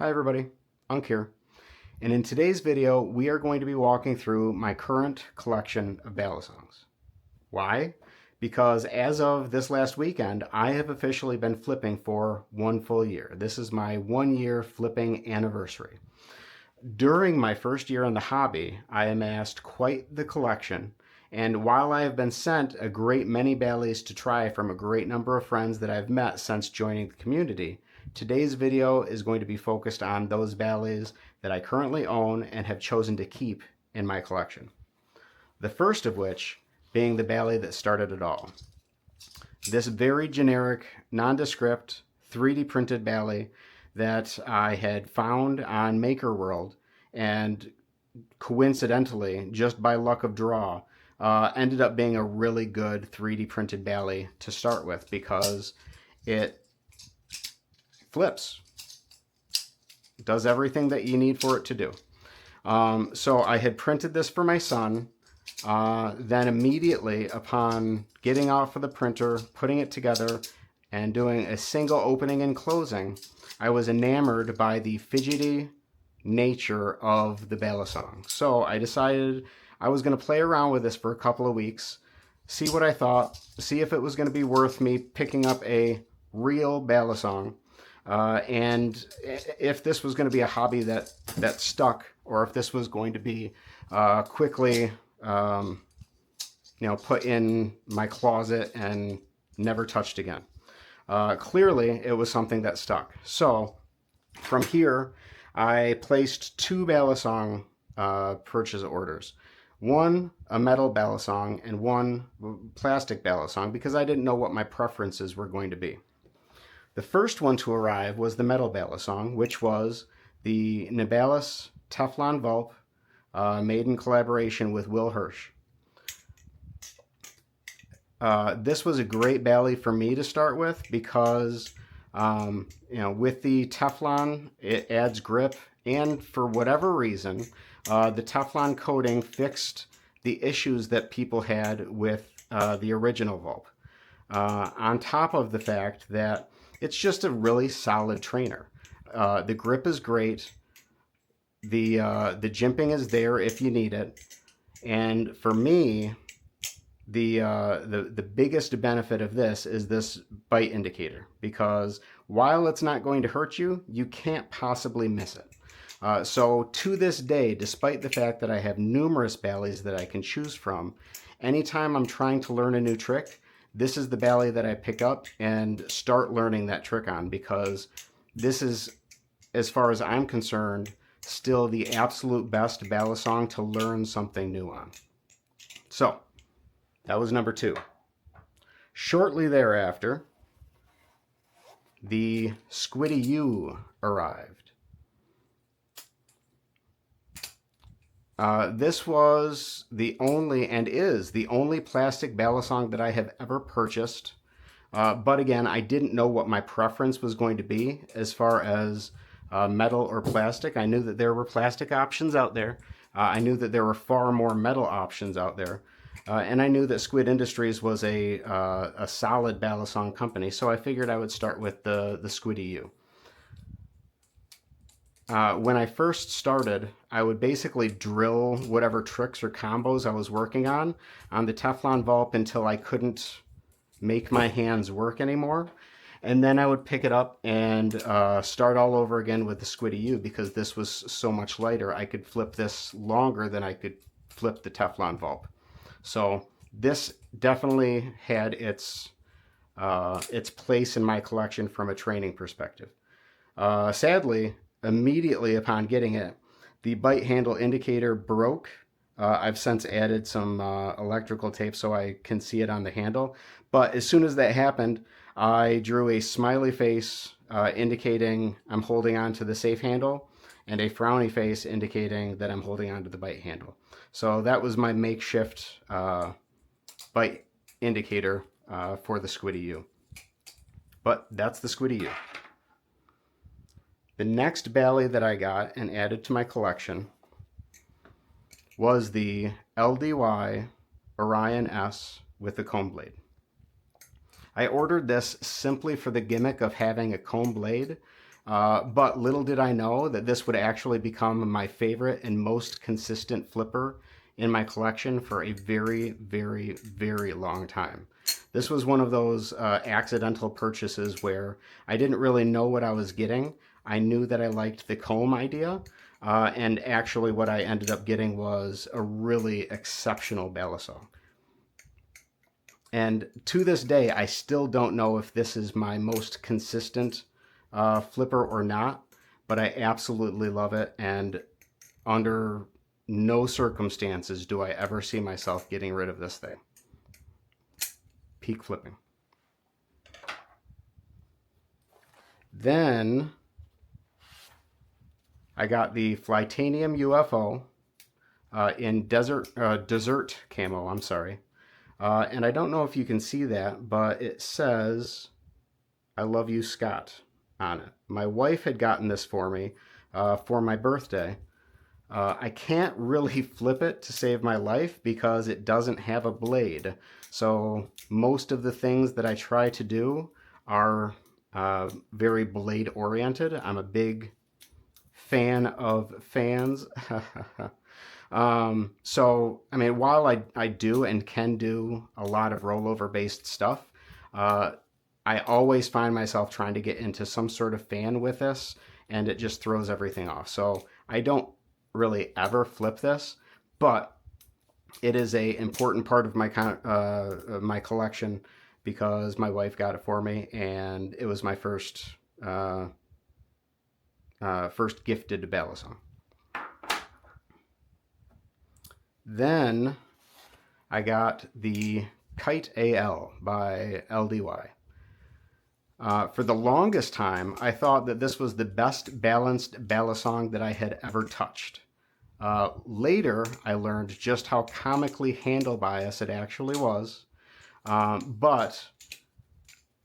Hi everybody, Unk here, and in today's video we are going to be walking through my current collection of balisongs. Why? Because as of this last weekend I have officially been flipping for 1 full year. This is my 1 year flipping anniversary. During my first year in the hobby I amassed quite the collection, and while I have been sent a great many baileys to try from a great number of friends that I've met since joining the community, today's video is going to be focused on those baileys that I currently own and have chosen to keep in my collection. The first of which being the bailey that started it all. This very generic, nondescript, 3D printed bailey that I had found on Maker World, and coincidentally, just by luck of draw, ended up being a really good 3D printed bailey to start with because it flips. It does everything that you need for it to do. So I had printed this for my son. Then immediately upon getting off of the printer, putting it together, and doing a single opening and closing, I was enamored by the fidgety nature of the balisong. So I decided I was going to play around with this for a couple of weeks, see what I thought, see if it was going to be worth me picking up a real balisong, and if this was going to be a hobby that stuck, or if this was going to be quickly put in my closet and never touched again. Clearly it was something that stuck. So from here I placed two balisong purchase orders. One a metal balisong and one plastic balisong, because I didn't know what my preferences were going to be. The first one to arrive was the metal balisong, which was the Nibalis Teflon Vulp, made in collaboration with Will Hirsch. This was a great bailey for me to start with because, with the Teflon, it adds grip, and for whatever reason, the Teflon coating fixed the issues that people had with the original Vulp. On top of the fact that it's just a really solid trainer. The grip is great. The jimping is there if you need it. And for me, the biggest benefit of this is this bite indicator, because while it's not going to hurt you, you can't possibly miss it. So to this day, despite the fact that I have numerous baileys that I can choose from, anytime I'm trying to learn a new trick, this is the bailey that I pick up and start learning that trick on, because this is, as far as I'm concerned, still the absolute best balisong to learn something new on. So that was number two. Shortly thereafter, the Squiddy U arrived. This was the only, and is the only, plastic balisong that I have ever purchased. But again, I didn't know what my preference was going to be as far as metal or plastic. I knew that there were plastic options out there. I knew that there were far more metal options out there. And I knew that Squid Industries was a solid balisong company, so I figured I would start with the Squiddy U. When I first started, I would basically drill whatever tricks or combos I was working on the Teflon Vulp until I couldn't make my hands work anymore. And then I would pick it up and start all over again with the Squiddy U, because this was so much lighter. I could flip this longer than I could flip the Teflon Vulp. So this definitely had its place in my collection from a training perspective. Sadly, immediately upon getting it, the bite handle indicator broke. I've since added some electrical tape so I can see it on the handle. But as soon as that happened, I drew a smiley face indicating I'm holding on to the safe handle, and a frowny face indicating that I'm holding on to the bite handle. So that was my makeshift bite indicator for the Squiddy U. But that's the Squiddy U. The next bailey that I got and added to my collection was the LDY Orion S with the comb blade. I ordered this simply for the gimmick of having a comb blade, But little did I know that this would actually become my favorite and most consistent flipper in my collection for a very, very, very long time. This was one of those accidental purchases where I didn't really know what I was getting. I knew that I liked the comb idea, and actually what I ended up getting was a really exceptional balisong. And to this day, I still don't know if this is my most consistent flipper or not, but I absolutely love it, and under no circumstances do I ever see myself getting rid of this thing. Peak flipping. Then I got the Flytanium UFO in dessert camo, I'm sorry. And I don't know if you can see that, but it says, "I love you, Scott," on it. My wife had gotten this for me for my birthday. I can't really flip it to save my life because it doesn't have a blade. So most of the things that I try to do are very blade oriented. I'm a big fan of fans. So, I mean, while I do and can do a lot of rollover based stuff, I always find myself trying to get into some sort of fan with this, and it just throws everything off. So I don't really ever flip this, but it is a important part of my collection because my wife got it for me, and it was my first gifted balisong. Then I got the Kite AL by LDY. For the longest time, I thought that this was the best balanced balisong that I had ever touched. Later, I learned just how comically handle bias it actually was, but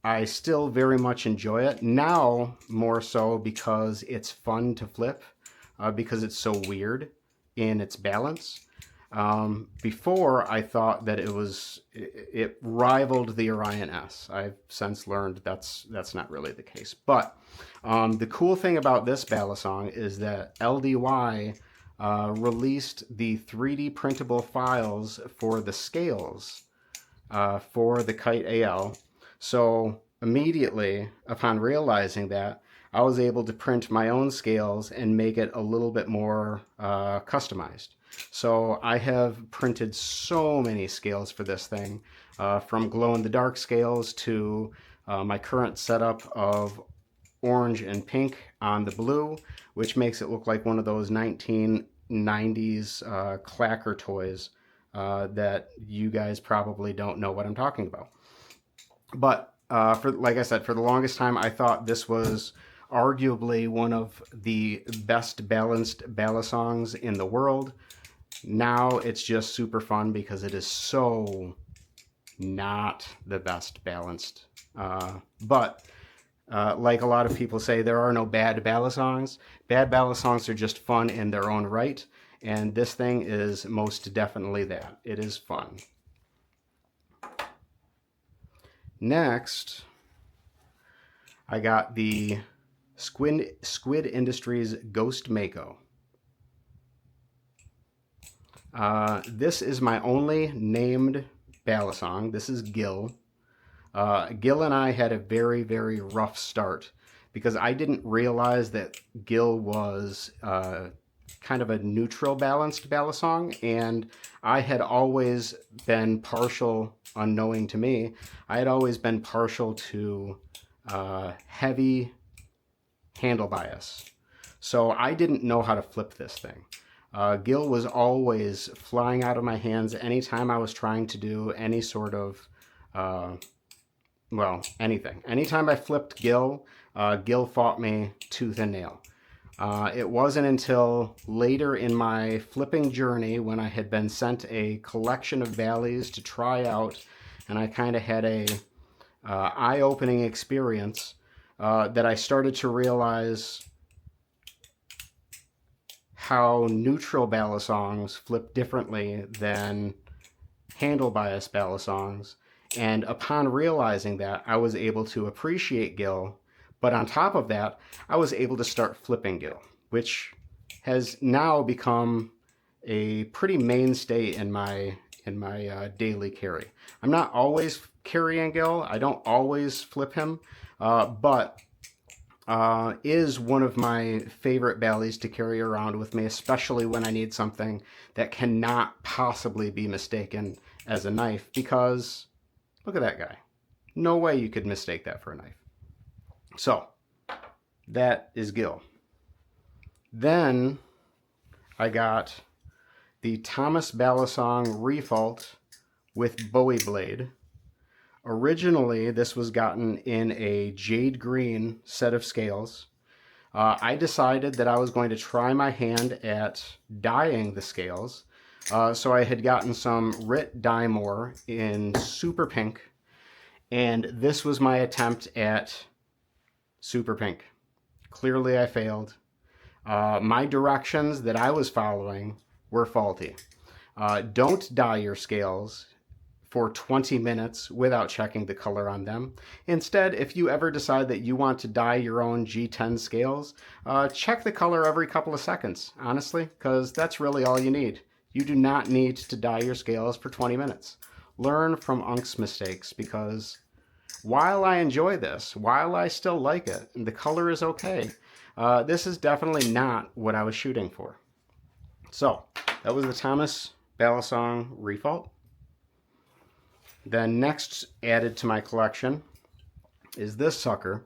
I still very much enjoy it. Now, more so because it's fun to flip, because it's so weird in its balance. Before, I thought that it rivaled the Orion S. I've since learned that's not really the case. But the cool thing about this balisong is that LDY released the 3D printable files for the scales for the Kite AL. So immediately upon realizing that, I was able to print my own scales and make it a little bit more customized. So I have printed so many scales for this thing, from glow-in-the-dark scales to my current setup of orange and pink on the blue, which makes it look like one of those 1990s clacker toys that you guys probably don't know what I'm talking about. But like I said, for the longest time, I thought this was arguably one of the best balanced balisongs in the world. Now it's just super fun because it is so not the best balanced. But like a lot of people say, there are no bad balisongs. Bad balisongs are just fun in their own right, and this thing is most definitely that. It is fun. Next, I got the Squid Industries Ghost Mako. This is my only named balisong. This is Gil. Gil and I had a very, very rough start because I didn't realize that Gil was kind of a neutral balanced balisong, and I had always been partial, unknowing to me, I had always been partial to heavy handle bias. So I didn't know how to flip this thing. Gil was always flying out of my hands anytime I was trying to do any sort of, well, anything. Anytime I flipped Gil, Gil fought me tooth and nail. It wasn't until later in my flipping journey when I had been sent a collection of Bally's to try out, and I kind of had a eye-opening experience that I started to realize how neutral balisongs flip differently than handle bias balisongs. And upon realizing that, I was able to appreciate Gil, But on top of that, I was able to start flipping gill, which has now become a pretty mainstay in my daily carry. I'm not always carrying gill. I don't always flip him, but is one of my favorite ballies to carry around with me, especially when I need something that cannot possibly be mistaken as a knife, because look at that guy. No way you could mistake that for a knife. So that is gill. Then I got the Thomas Balisong Refault with Bowie blade. Originally, this was gotten in a jade green set of scales. I decided that I was going to try my hand at dyeing the scales. So I had gotten some Rit Dye-More in super pink, and this was my attempt at super pink. Clearly I failed. My directions that I was following were faulty. Don't dye your scales for 20 minutes without checking the color on them. Instead, if you ever decide that you want to dye your own G10 scales, check the color every couple of seconds, honestly, because that's really all you need. You do not need to dye your scales for 20 minutes. Learn from Unk's mistakes, because while I enjoy this, while I still like it, and the color is okay, this is definitely not what I was shooting for. So, that was the Thomas Balisong Refault. Then next added to my collection is this sucker.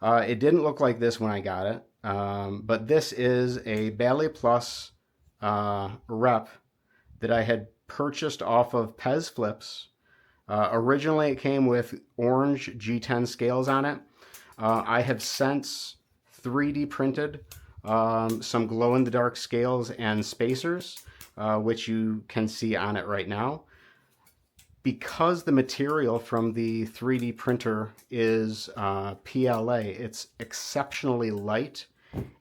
It didn't look like this when I got it, but this is a Bally Plus rep that I had purchased off of Pez Flips. Originally it came with orange G10 scales on it. I have since 3D printed some glow-in-the-dark scales and spacers, which you can see on it right now. Because the material from the 3D printer is PLA, it's exceptionally light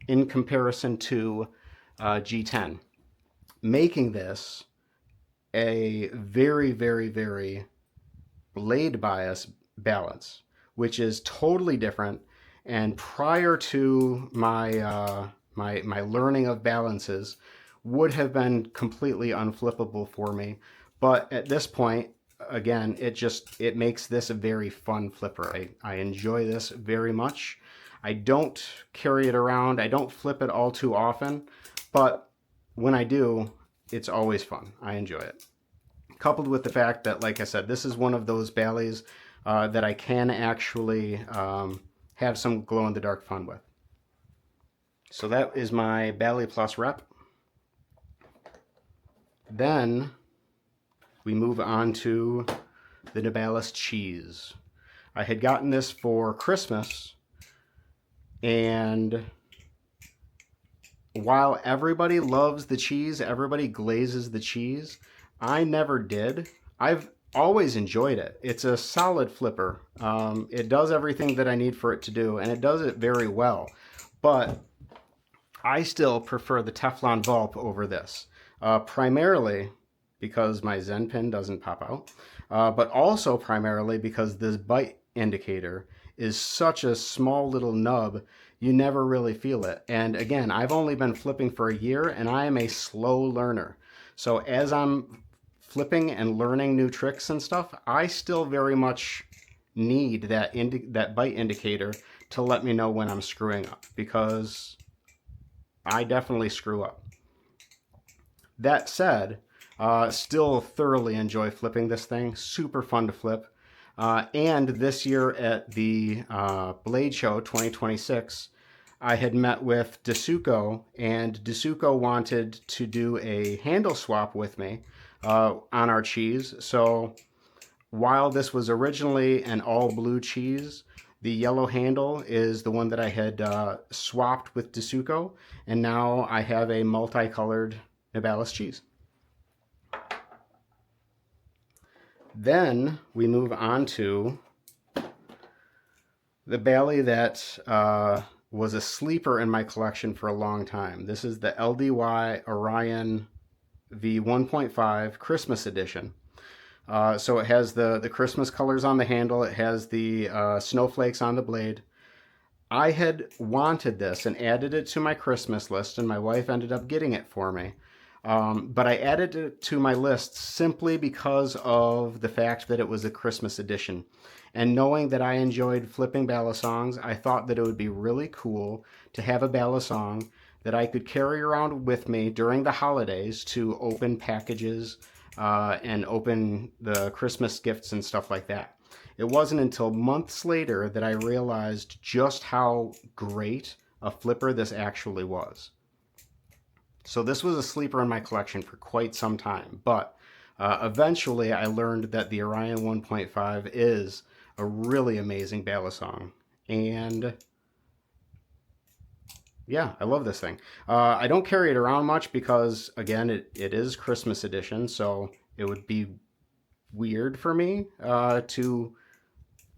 in comparison to G10, making this a very, very, very blade bias balance, which is totally different. And prior to my my learning of balances, would have been completely unflippable for me. But at this point, again, it makes this a very fun flipper. I enjoy this very much. I don't carry it around. I don't flip it all too often, but when I do, it's always fun. I enjoy it. Coupled with the fact that, like I said, this is one of those Ballies that I can actually have some glow-in-the-dark fun with. So that is my Bally Plus rep. Then we move on to the Nibalis cheese. I had gotten this for Christmas, and while everybody loves the cheese, everybody glazes the cheese, I never did. I've always enjoyed it. It's a solid flipper. It does everything that I need for it to do, and it does it very well. But I still prefer the Teflon Vulp over this, primarily because my Zen pin doesn't pop out, but also primarily because this bite indicator is such a small little nub, you never really feel it. And again, I've only been flipping for a year, and I am a slow learner. So as I'm flipping and learning new tricks and stuff, I still very much need that bite indicator to let me know when I'm screwing up, because I definitely screw up. That said, still thoroughly enjoy flipping this thing. Super fun to flip. And this year at the Blade Show 2026, I had met with Desuko, and Desuko wanted to do a handle swap with me on our cheese. So while this was originally an all blue cheese, the yellow handle is the one that I had swapped with Desuko, and now I have a multicolored Nibalis cheese. Then we move on to the Bally that was a sleeper in my collection for a long time. This is the LDY Orion V1.5 Christmas Edition. So it has the Christmas colors on the handle. It has the snowflakes on the blade. I had wanted this and added it to my Christmas list, and my wife ended up getting it for me. But I added it to my list simply because of the fact that it was a Christmas edition. And knowing that I enjoyed flipping balisongs, I thought that it would be really cool to have a balisong that I could carry around with me during the holidays to open packages and open the Christmas gifts and stuff like that. It wasn't until months later that I realized just how great a flipper this actually was. So this was a sleeper in my collection for quite some time, but eventually I learned that the Orion 1.5 is a really amazing balisong. And yeah, I love this thing. I don't carry it around much because, again, it is Christmas edition, so it would be weird for me to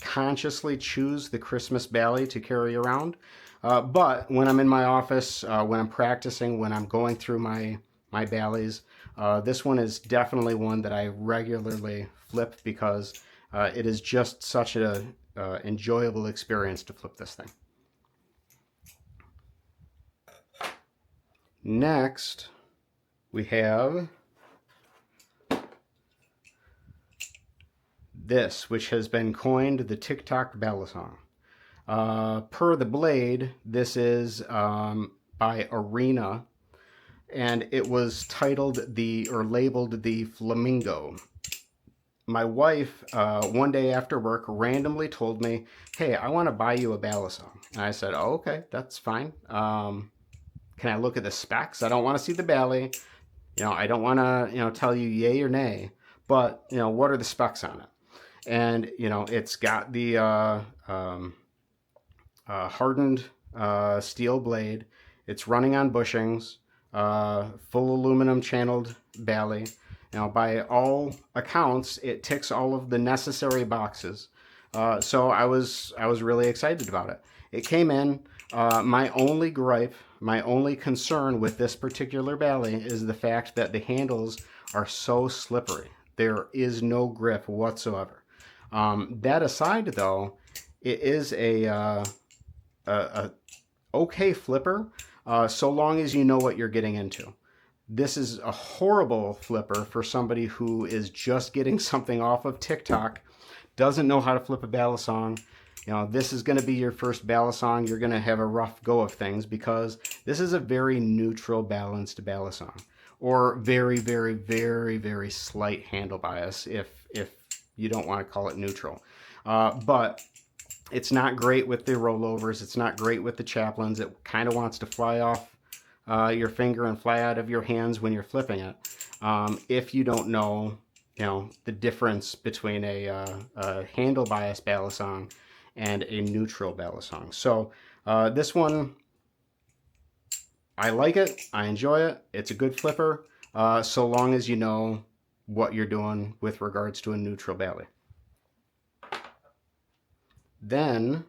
consciously choose the Christmas bally to carry around. But when I'm in my office, when I'm practicing, when I'm going through my ballies, this one is definitely one that I regularly flip because it is just such a enjoyable experience to flip this thing. Next, we have this, which has been coined the TikTok balisong. Per the blade, this is by Arena, and it was titled labeled the Flamingo. My wife, one day after work, randomly told me, "Hey, I want to buy you a balisong." And I said, "Oh, okay, that's fine. Can I look at the specs? I don't want to see the bally. I don't want to, tell you yay or nay, but, what are the specs on it?" And, it's got the hardened steel blade. It's running on bushings, full aluminum channeled bally. By all accounts, it ticks all of the necessary boxes. So I was really excited about it. It came in. My only gripe, my only concern with this particular bally is the fact that the handles are so slippery. There is no grip whatsoever. That aside, though, it is a okay flipper, so long as you know what you're getting into. This is a horrible flipper for somebody who is just getting something off of TikTok, doesn't know how to flip a balisong. This is going to be your first balisong. You're going to have a rough go of things because this is a very neutral, balanced balisong, or very, very, very, very slight handle bias if you don't want to call it neutral. But it's not great with the rollovers. It's not great with the chaplains. It kind of wants to fly off your finger and fly out of your hands when you're flipping it. If you don't know, the difference between a handle bias balisong and a neutral balisong. So this one, I like it. I enjoy it. It's a good flipper, so long as you know what you're doing with regards to a neutral bally. Then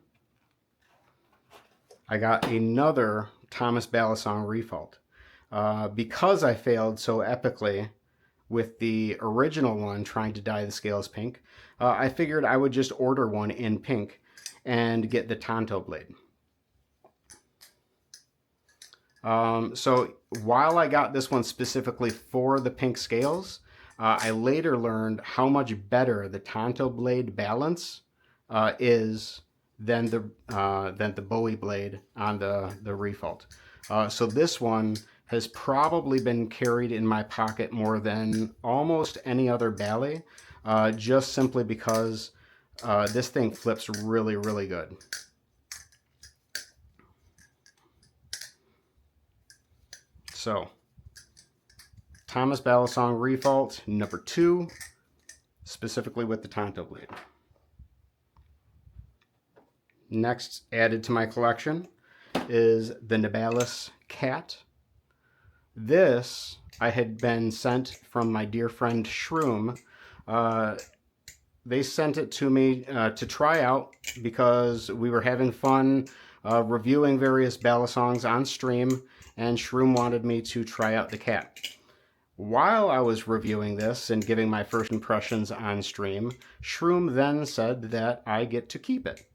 I got another Thomas Balisong refault. Because I failed so epically with the original one trying to dye the scales pink, I figured I would just order one in pink and get the Tonto blade. So while I got this one specifically for the pink scales, I later learned how much better the Tonto blade balance is than the Bowie blade on the refault. So this one has probably been carried in my pocket more than almost any other bally, just simply because this thing flips really, really good. So, Thomas Balisong refault number 2, specifically with the Tonto blade. Next added to my collection is the Nibalis Cat. This I had been sent from my dear friend Shroom. They sent it to me to try out because we were having fun reviewing various balisongs on stream, and Shroom wanted me to try out the cat. While I was reviewing this and giving my first impressions on stream, Shroom then said that I get to keep it.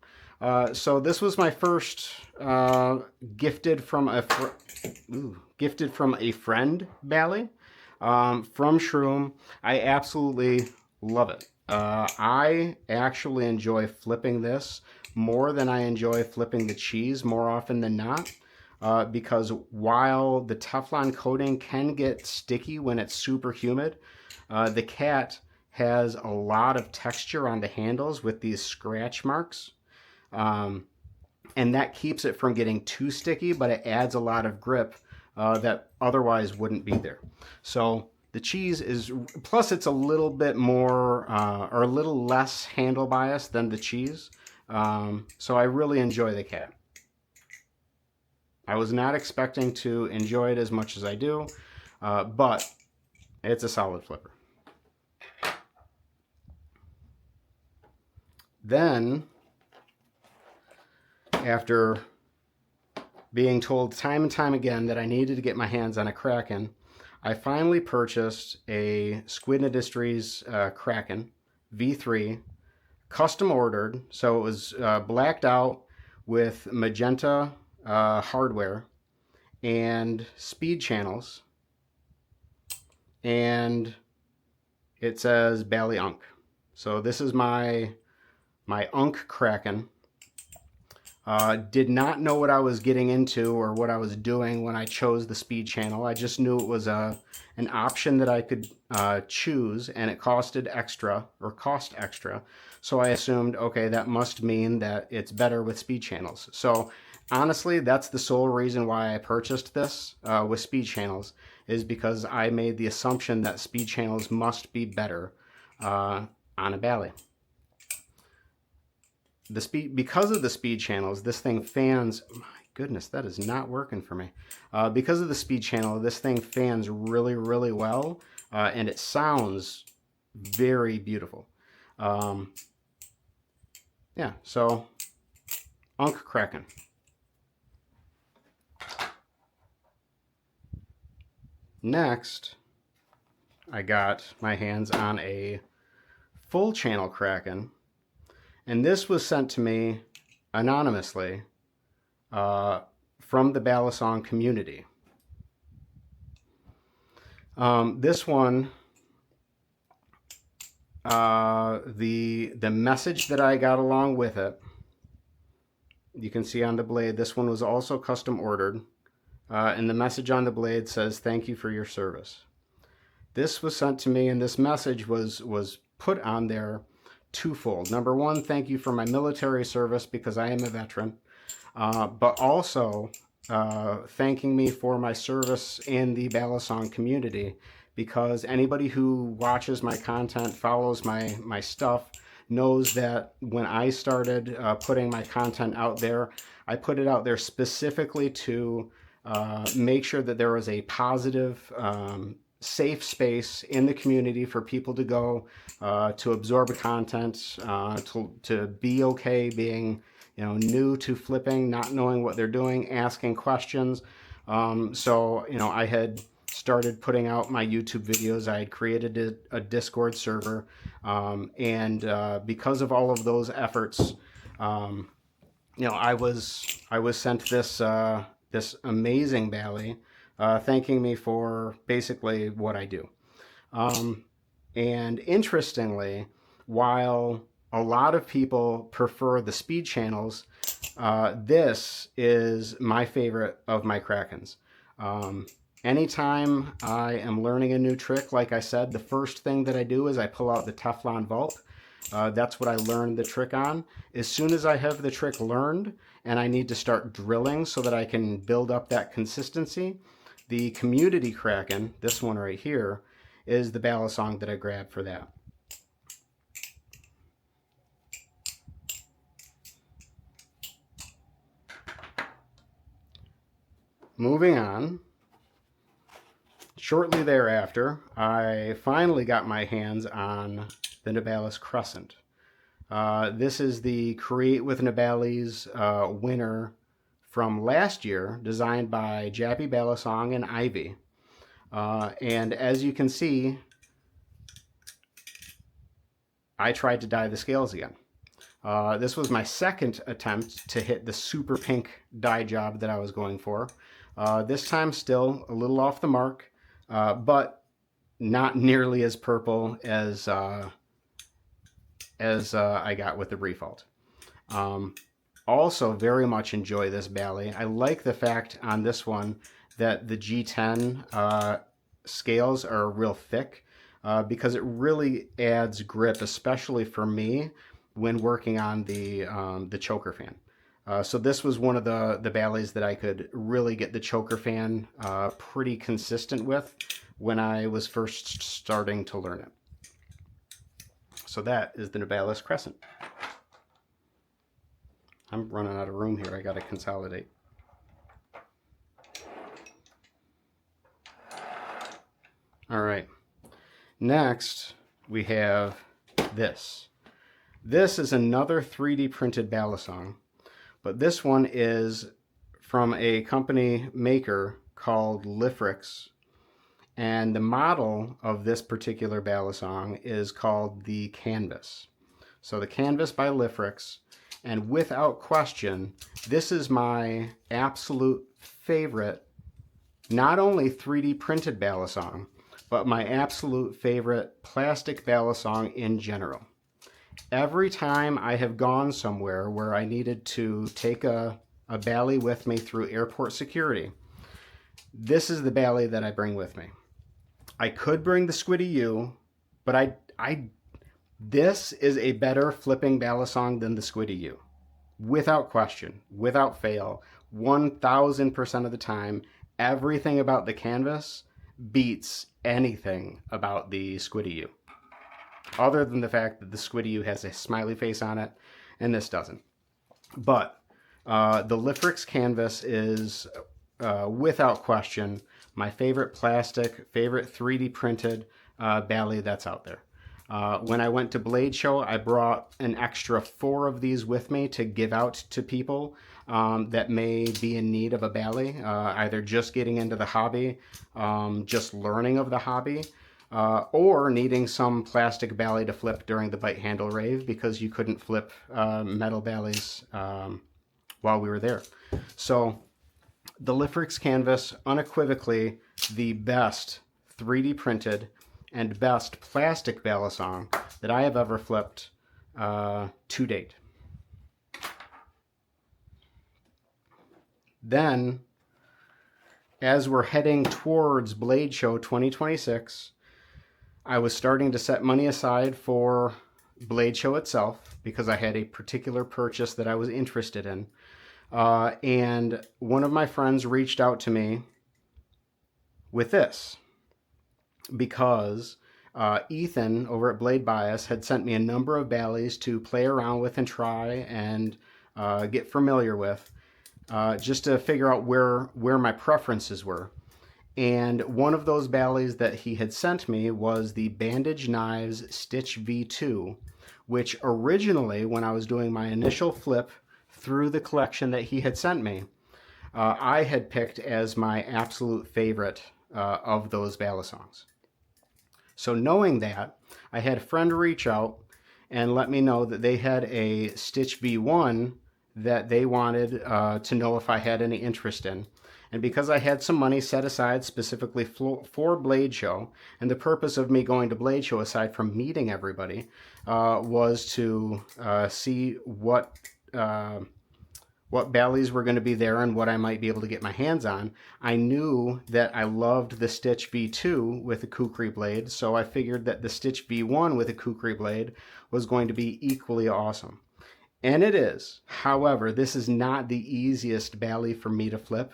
So this was my first gifted from a friend Bally from Shroom. I absolutely love it. I actually enjoy flipping this more than I enjoy flipping the cheese more often than not. Because while the Teflon coating can get sticky when it's super humid, the cat has a lot of texture on the handles with these scratch marks. Um, and that keeps it from getting too sticky, but it adds a lot of grip that otherwise wouldn't be there. So the cheese is, plus it's a little bit more or a little less handle bias than the cheese. So I really enjoy the cat. I was not expecting to enjoy it as much as I do, but it's a solid flipper. Then, after being told time and time again that I needed to get my hands on a Kraken, I finally purchased a Squid Industries Kraken V3, custom ordered. So it was blacked out with magenta hardware and speed channels, and it says Bally Unk. So this is my Unk Kraken. Did not know what I was getting into or what I was doing when I chose the speed channel. I just knew it was an option that I could choose, and it cost extra. So I assumed, okay, that must mean that it's better with speed channels. So honestly, that's the sole reason why I purchased this with speed channels, is because I made the assumption that speed channels must be better on a Bally. Because of the speed channels, this thing fans. My goodness, that is not working for me. Because of the speed channel, this thing fans really, really well, and it sounds very beautiful. Yeah, so Unk Kraken. Next, I got my hands on a full channel Kraken, and this was sent to me anonymously from the Balisong community. This one, the message that I got along with it, you can see on the blade, this one was also custom ordered. And the message on the blade says, "Thank you for your service." This was sent to me, and this message was put on there twofold. Number one, thank you for my military service because I am a veteran, but also thanking me for my service in the Balisong community, because anybody who watches my content, follows my stuff, knows that when I started putting my content out there, I put it out there specifically to make sure that there was a positive, safe space in the community for people to go to absorb content, to be okay being new to flipping, not knowing what they're doing, asking questions. So I had started putting out my YouTube videos. I had created a Discord server, and because of all of those efforts, I was sent this amazing Bally, thanking me for basically what I do. And interestingly, while a lot of people prefer the speed channels, this is my favorite of my Krakens. Anytime I am learning a new trick, like I said, the first thing that I do is I pull out the Teflon Vault. That's what I learned the trick on. As soon as I have the trick learned and I need to start drilling so that I can build up that consistency, the Community Kraken, this one right here, is the Balisong that I grabbed for that. Moving on, shortly thereafter, I finally got my hands on the Nibalis Crescent. This is the Create with Nibalis winner from last year, designed by Jappy Balisong and Ivy. And as you can see, I tried to dye the scales again. This was my second attempt to hit the super pink dye job that I was going for. This time still a little off the mark, but not nearly as purple as I got with the Refault. Also very much enjoy this Bally. I like the fact on this one that the G10 scales are real thick because it really adds grip, especially for me when working on the choker fan. So this was one of the Ballys that I could really get the choker fan pretty consistent with when I was first starting to learn it. So that is the Novalis Crescent. I'm running out of room here. I got to consolidate. All right. Next, we have this. This is another 3D printed Balisong, but this one is from a company maker called Liffrix. And the model of this particular Balisong is called the Canvas. So the Canvas by Liffrix. And without question, this is my absolute favorite, not only 3D printed Balisong, but my absolute favorite plastic Balisong in general. Every time I have gone somewhere where I needed to take a Bally with me through airport security, this is the Bally that I bring with me. I could bring the Squiddy U, but this is a better flipping Balisong than the Squiddy U. Without question, without fail, 1000% of the time, everything about the Canvas beats anything about the Squiddy U. Other than the fact that the Squiddy U has a smiley face on it, and this doesn't. But the Liffrix Canvas is, without question, my favorite plastic, favorite 3D printed Bally that's out there. When I went to Blade Show, I brought an extra 4 of these with me to give out to people that may be in need of a Bally, either just getting into the hobby, just learning of the hobby, or needing some plastic Bally to flip during the bite handle rave because you couldn't flip metal Ballys while we were there. So the Liffrix Canvas, unequivocally the best 3D printed and best plastic Balisong that I have ever flipped to date. Then, as we're heading towards Blade Show 2026, I was starting to set money aside for Blade Show itself because I had a particular purchase that I was interested in. And one of my friends reached out to me with this because Ethan over at Blade Bias had sent me a number of Ballys to play around with and try and get familiar with, just to figure out where my preferences were. And one of those Ballys that he had sent me was the Bandage Knives Stitch V2, which originally, when I was doing my initial flip through the collection that he had sent me, I had picked as my absolute favorite of those Balisongs. So knowing that, I had a friend reach out and let me know that they had a Stitch V1 that they wanted to know if I had any interest in. And because I had some money set aside specifically for Blade Show, and the purpose of me going to Blade Show, aside from meeting everybody, was to see what Ballys were going to be there and what I might be able to get my hands on. I knew that I loved the Stitch V2 with a Kukri blade, so I figured that the Stitch V1 with a Kukri blade was going to be equally awesome. And it is. However, this is not the easiest Bally for me to flip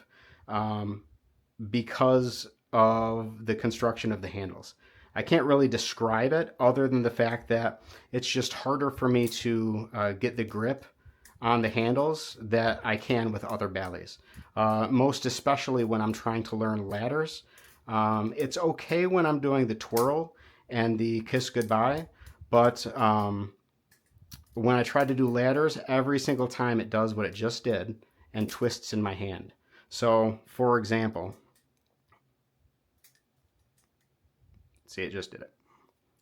because of the construction of the handles. I can't really describe it other than the fact that it's just harder for me to get the grip on the handles that I can with other Ballys. Most especially when I'm trying to learn ladders. It's okay when I'm doing the twirl and the kiss goodbye, but when I try to do ladders, every single time it does what it just did and twists in my hand. So, for example, see, it just did it.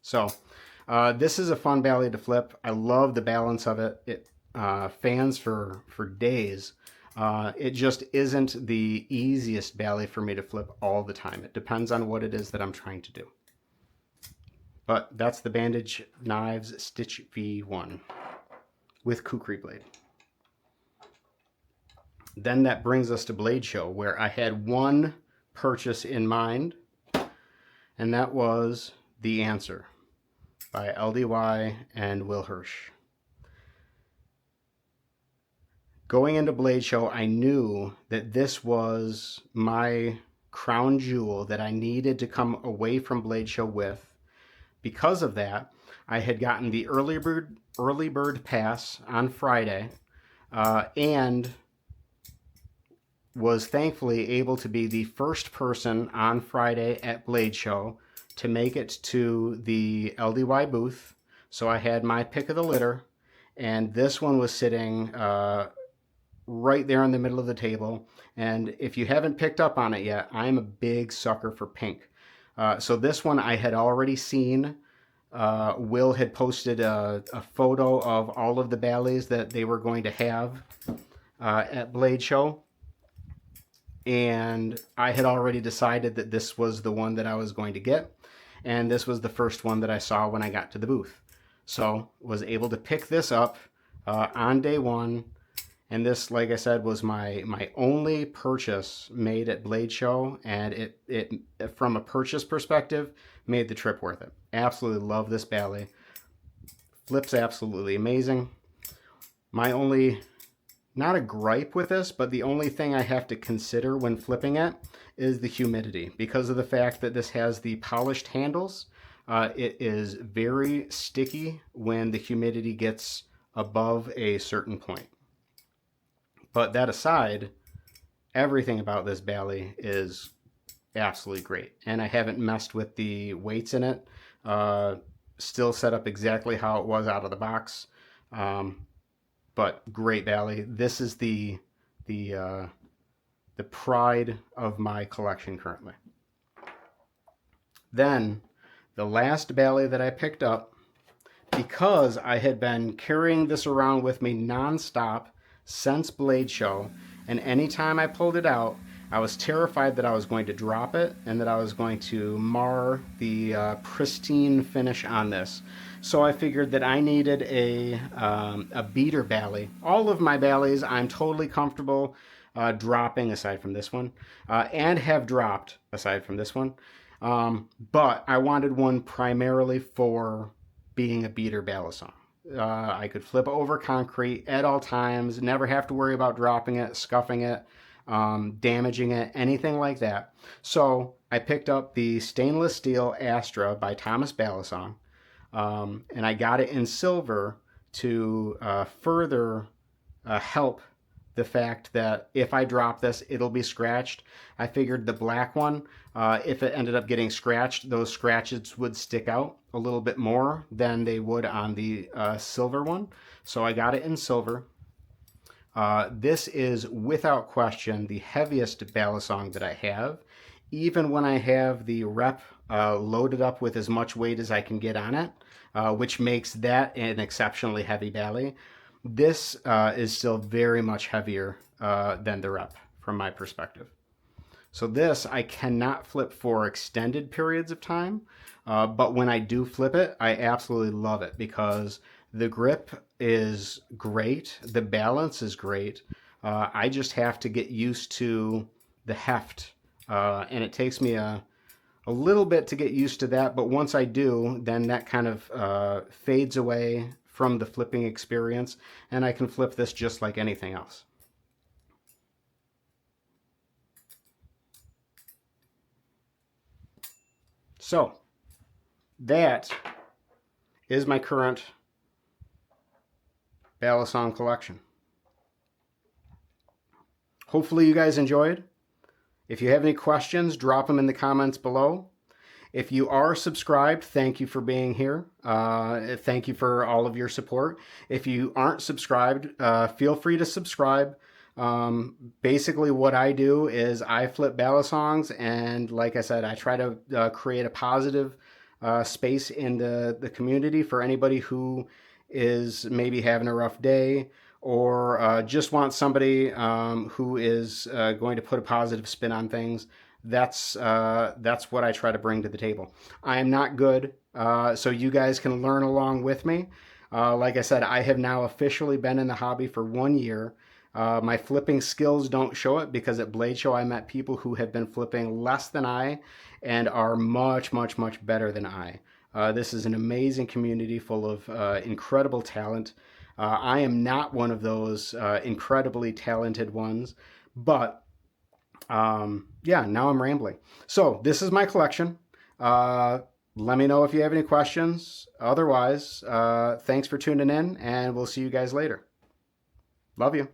So, This is a fun bally to flip. I love the balance of it. It fans for days. It just isn't the easiest bally for me to flip all the time. It depends on what it is that I'm trying to do. But that's the Bandage Knives Stitch V1 with kukri blade. Then that brings us to Blade Show, where I had one purchase in mind, and that was The Answer by LDY and Will Hirsch. Going into Blade Show, I knew that this was my crown jewel that I needed to come away from Blade Show with. Because of that, I had gotten the early bird pass on Friday, and was thankfully able to be the first person on Friday at Blade Show to make it to the LDY booth. So I had my pick of the litter, and this one was sitting right there in the middle of the table. And if you haven't picked up on it yet, I'm a big sucker for pink. So this one I had already seen. Will had posted a photo of all of the ballys that they were going to have at Blade Show. And I had already decided that this was the one that I was going to get. And this was the first one that I saw when I got to the booth. So was able to pick this up on day one. And this, like I said, was my only purchase made at Blade Show. And it from a purchase perspective, made the trip worth it. Absolutely love this bally. Flips absolutely amazing. My only, not a gripe with this, but the only thing I have to consider when flipping it is the humidity. Because of the fact that this has the polished handles, it is very sticky when the humidity gets above a certain point. But that aside, everything about this bally is absolutely great. And I haven't messed with the weights in it. Still set up exactly how it was out of the box. But great bally. This is the pride of my collection currently. Then the last bally that I picked up, because I had been carrying this around with me nonstop since Blade Show, and anytime I pulled it out, I was terrified that I was going to drop it and that I was going to mar the pristine finish on this. So I figured that I needed a beater bally. All of my ballys I'm totally comfortable dropping, aside from this one, and have dropped aside from this one. But I wanted one primarily for being a beater balisong. I could flip over concrete at all times, never have to worry about dropping it, scuffing it, damaging it, anything like that. So I picked up the stainless steel Astra by Thomas Balisong, and I got it in silver to further help the fact that if I drop this, it'll be scratched. I figured the black one, if it ended up getting scratched, those scratches would stick out a little bit more than they would on the silver one. So I got it in silver. This is without question the heaviest balisong that I have. Even when I have the rep loaded up with as much weight as I can get on it, which makes that an exceptionally heavy bally, this is still very much heavier than the rep from my perspective. So this I cannot flip for extended periods of time, but when I do flip it, I absolutely love it because the grip is great, the balance is great. I just have to get used to the heft, and it takes me a little bit to get used to that, but once I do, then that kind of fades away from the flipping experience, and I can flip this just like anything else. So that is my current balisong collection. Hopefully you guys enjoyed. If you have any questions, drop them in the comments below. If you are subscribed, thank you for being here. Thank you for all of your support. If you aren't subscribed, feel free to subscribe. Basically what I do is I flip balisongs, and like I said, I try to create a positive space in the community for anybody who is maybe having a rough day, or just wants somebody who is going to put a positive spin on things. That's what I try to bring to the table. I am not good, so you guys can learn along with me. Like I said, I have now officially been in the hobby for 1 year. My flipping skills don't show it because at Blade Show I met people who have been flipping less than I and are much, much, much better than I. This is an amazing community full of incredible talent. I am not one of those incredibly talented ones, but yeah, now I'm rambling. So this is my collection. Let me know if you have any questions. Otherwise, thanks for tuning in, and we'll see you guys later. Love you.